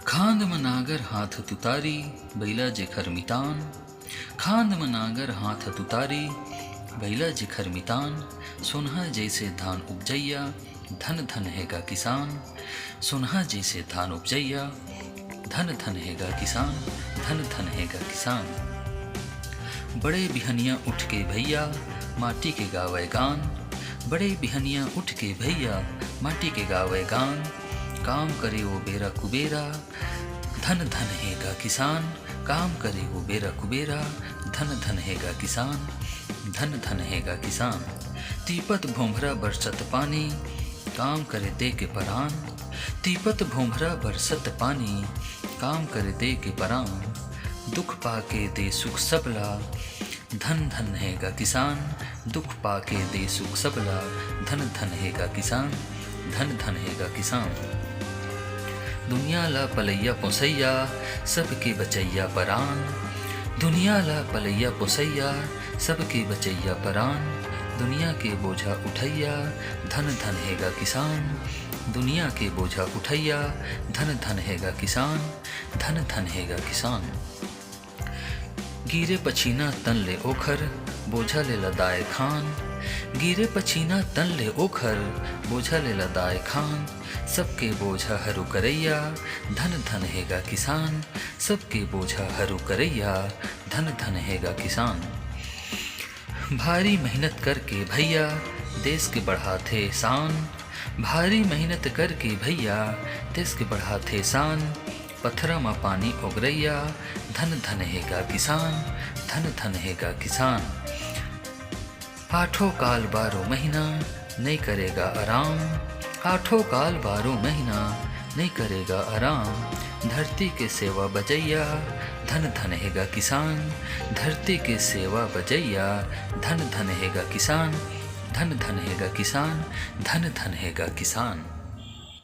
खांद मनागर हाथ तुतारी बैला जेखर मितान। खांद मनागर हाथ तुतारी बैला जेखर मितान। सोनहा जैसे धान उपजैया धन धन हैगा किसान। सोनहा जैसे धान उपजैया धन धन हैगा किसान। धन धन हैगा किसान। बड़े बिहनिया उठ के भैया माटी के गावे गान। बड़े बिहनिया उठ के भैया माटी के गावे गान। काम करे वो बेरा कुबेरा धन धन हैगा किसान। काम करे वो बेरा कुबेरा धन धन हैगा किसान। धन धन हैगा किसान। तीपत भोंभरा बरसत पानी काम करे दे के परान। तीपत भोंभरा बरसत पानी काम करे दे के परान। दुख पाके दे सुख सबला धन धन हैगा किसान। दुख पाके दे सुख सबला धन धन हैगा किसान। धन धन हैगा किसान। दुनिया ला पलैया पोसैया सबके बचैया परान। दुनिया ला पलैया पोसैया सबके बचैया परान। दुनिया के बोझा उठैया धन धन हैगा किसान। दुनिया के बोझा उठैया धन धन हैगा किसान। धन धन हैगा किसान। गिरे पछीना तन ले ओखर बोझा ले लदाए खान। गिरे पछीना तन ले ओखर बोझा ले लदाए खान। सबके बोझा हरू करैया धन धन हैगा किसान। सबके बोझा हरू करैया धन धन हैगा किसान। भारी मेहनत करके भैया देश के बढ़ाते शान। भारी मेहनत करके भैया देश के बढ़ाते शान। पत्थरा में पानी ओगरैया धन धन हैगा किसान। धन धन हैगा किसान। आठों काल 12 महीना नहीं करेगा आराम। आठों काल 12 महीना नहीं करेगा आराम। धरती के सेवा बजैया धन धन हैगा किसान। धरती के सेवा बजैया धन धन हैगा किसान। धन धन हैगा किसान। धन धन हैगा किसान।